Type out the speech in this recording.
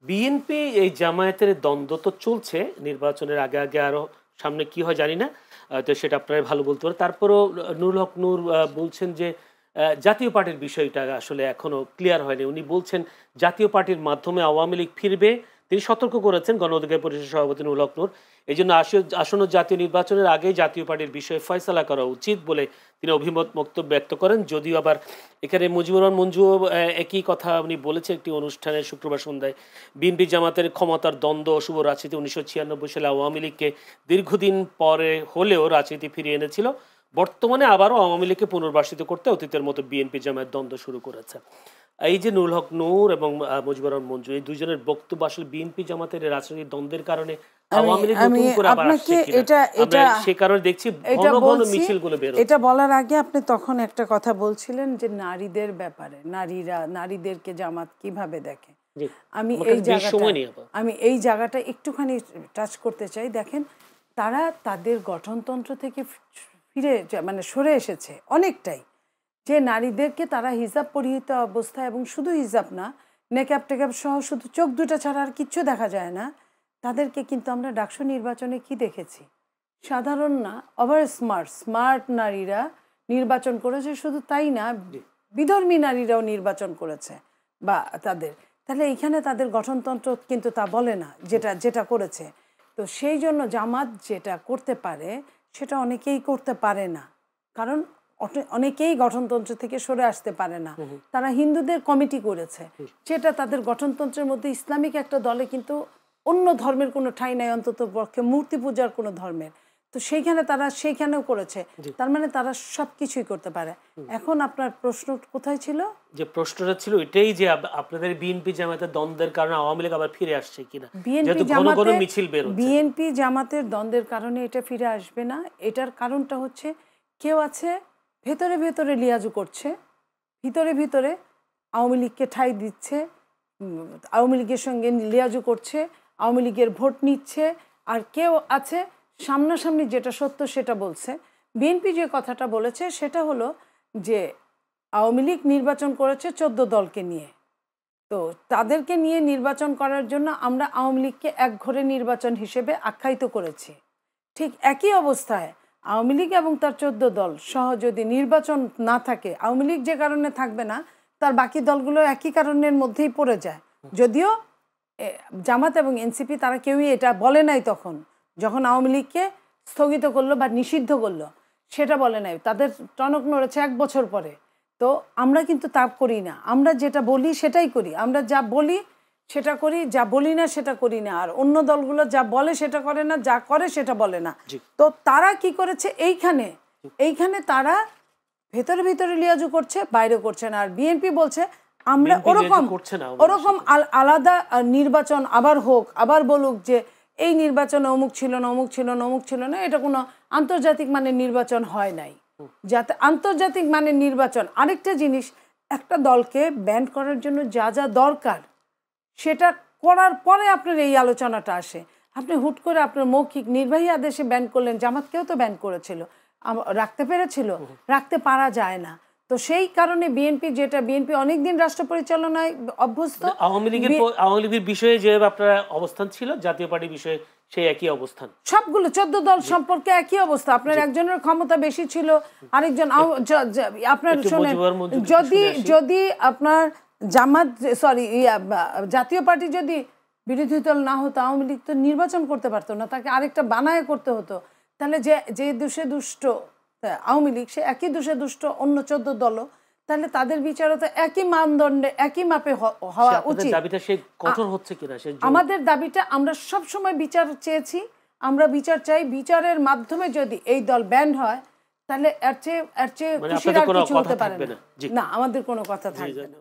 BNP এই জামায়াতের দ্বন্দ্ব তো চলছে নির্বাচনের আগে আগে, আরো সামনে কি হয় জানি না, তো সেটা আপনারা ভালো বলতে পারেন। তারপরও নুরুল হক নূর বলছেন যে জাতীয় পার্টির বিষয়টা আসলে এখনো ক্লিয়ার হয়নি। উনি বলছেন জাতীয় পার্টির মাধ্যমে আওয়ামী লীগ ফিরবে। তিনি সতর্ক করেছেন গণ অধিকার পরিষদের সভাপতি নুরুল হক নূর, এই জন্য আসন্ন জাতীয় নির্বাচনের আগে জাতীয় পার্টির বিষয়ে ফয়সালা করা উচিত বলে তিনি অভিমত বক্তব্য ব্যক্ত করেন। যদিও আবার এখানে মুজিবুর রহমান মঞ্জুও একই কথা উনি বলেছেন একটি অনুষ্ঠানে শুক্রবার সন্ধ্যায়। বিএনপি জামাতের ক্ষমতার দ্বন্দ্ব শুভ রাজনীতি 1996 সালে আওয়ামী লীগকে দীর্ঘদিন পরে হলেও রাজনীতি ফিরিয়ে এনেছিল, বর্তমানে আবারও আওয়ামী লীগকে পুনর্বাসিত করতে অতীতের মতো বিএনপি জামায়াত দ্বন্দ্ব শুরু করেছে। এই যে নুরুল হক নূর এবং মুজিবুর রহমান মঞ্জু, এই দুইজনের বক্তব্য আসলে বিএনপি জামাতের রাজনৈতিক দ্বন্দ্বের কারণে আওয়ামী লীগ নতুন করে আবার আসছে কিনা, সে কারণে দেখছি ঘন ঘন মিছিলগুলো বের হচ্ছে। এটা বলার আগে আপনি তখন একটা কথা বলছিলেন যে নারীদের ব্যাপারে, নারীদেরকে জামাত কিভাবে দেখে। আমি এই জায়গাটা একটুখানি টাচ করতে চাই। দেখেন, তারা তাদের গঠনতন্ত্র থেকে ফিরে মানে সরে এসেছে অনেকটাই। যে নারীদেরকে তারা হিজাব পরিহিত অবস্থায়, এবং শুধু হিজাব না, নেকাব টেকাব সহ শুধু চোখ দুটা ছাড়া আর কিচ্ছু দেখা যায় না, তাদেরকে কিন্তু আমরা ডাকসু নির্বাচনে কি দেখেছি, সাধারণ না, ওভার স্মার্ট নারীরা নির্বাচন করেছে। শুধু তাই না, বিধর্মী নারীরাও নির্বাচন করেছে বা তাদের, তাহলে এইখানে তাদের গঠনতন্ত্র কিন্তু তা বলে না যেটা করেছে। তো সেই জন্য জামাত যেটা করতে পারে সেটা অনেকেই করতে পারে না, কারণ অনেকেই গঠনতন্ত্র থেকে সরে আসতে পারে না। তারা হিন্দুদের কমিটি করেছে, যেটা তাদের গঠনতন্ত্রের মধ্যে ইসলামিক একটা দলে কিন্তু অন্য ধর্মের কোনো ঠাঁই নাই, অন্তত পক্ষে মূর্তি পূজার কোনো ধর্মের। তো সেইখানে তারা সেইখানেও করেছে, তার মানে তারা সব কিছুই করতে পারে। এখন আপনার প্রশ্ন কোথায় ছিল? যে প্রশ্নটা ছিল এটাই যে আপনাদের বিএনপি জামাতের দ্বন্দ্বের কারণে আওয়ামী লীগ আবার ফিরে আসছে কিনা। বিএনপি জামাতের দ্বন্দ্বের কারণে এটা ফিরে আসবে না। এটার কারণটা হচ্ছে, কেউ আছে ভেতরে ভেতরে লিয়াজু করছে, ভিতরে আওয়ামী লীগকে ঠাঁই দিচ্ছে, আওয়ামী লীগের সঙ্গে লিয়াজু করছে, আওয়ামী লীগের ভোট নিচ্ছে। আর কেউ আছে সামনাসামনি যেটা সত্য সেটা বলছে। বিএনপি যে কথাটা বলেছে সেটা হলো যে আওয়ামী লীগ নির্বাচন করেছে 14 দলকে নিয়ে, তো তাদেরকে নিয়ে নির্বাচন করার জন্য আমরা আওয়ামী লীগকে একঘরে নির্বাচন হিসেবে আখ্যায়িত করেছি। ঠিক একই অবস্থায় আওয়ামী লীগ এবং তার 14 দল সহ যদি নির্বাচন না থাকে, আওয়ামী লীগ যে কারণে থাকবে না, তার বাকি দলগুলো একই কারণের মধ্যেই পড়ে যায়। যদিও জামাত এবং এনসিপি তারা কেউই এটা বলে নাই, তখন যখন আওয়ামী লীগকে স্থগিত করলো বা নিষিদ্ধ করলো সেটা বলে নাই, তাদের টনক নড়েছে 1 বছর পরে। তো আমরা কিন্তু তা করি না, আমরা যেটা বলি সেটাই করি, আমরা যা বলি সেটা করি, যা বলি না সেটা করি না। আর অন্য দলগুলো যা বলে সেটা করে না, যা করে সেটা বলে না। তো তারা কি করেছে, এইখানে তারা ভেতরে লিয়াজু করছে, বাইরে করছে না। আর বিএনপি বলছে আমরা ওরকম আলাদা নির্বাচন আবার হোক, আবার বলুক যে এই নির্বাচন অমুক ছিল না, এটা কোনো আন্তর্জাতিক মানের নির্বাচন হয় নাই। যাতে আন্তর্জাতিক মানের নির্বাচন, আরেকটা জিনিস, একটা দলকে ব্যান করার জন্য যা যা দরকার সেটা করার পরে আপনার এই আলোচনাটা আসে। আপনি হুট করে আপনার মৌখিক নির্বাহী আদেশে ব্যান করলেন, জামাতকেও তো ব্যান করেছিল, রাখতে পেরেছিল, রাখতে পারা যায় না। তো সেই কারণে বিএনপি অনেকদিন রাষ্ট্র পরিচালনায় অভ্যস্ত। আওয়ামী লীগের বিষয়ে যে আপনার অবস্থান ছিল, জাতীয় পার্টির বিষয়ে সেই একই অবস্থান, সবগুলো 14 দল সম্পর্কে একই অবস্থা। আপনার একজনের ক্ষমতা বেশি ছিল, আরেকজন আপনার শোনেন, যদি আপনার জাতীয় পার্টি যদি বিরোধী দল না হতো, আওয়ামী লীগ তো নির্বাচন করতে পারতো না, তাকে আরেকটা বানায় করতে হতো। তাহলে যে দোষে দুষ্ট আওয়ামী লীগ, সে একই দোষে দুষ্ট অন্য 14 দলও, তাহলে তাদের বিচারও তো একই মানদণ্ডে একই মাপে হওয়া উচিত। আমাদের দাবিটা, আমরা সবসময় বিচার চেয়েছি, আমরা বিচার চাই। বিচারের মাধ্যমে যদি এই দল ব্যান্ড হয়, তাহলে এর চেয়ে খুশির আর কিছু হতে পারে না। আমাদের কোনো কথা থাকবে না।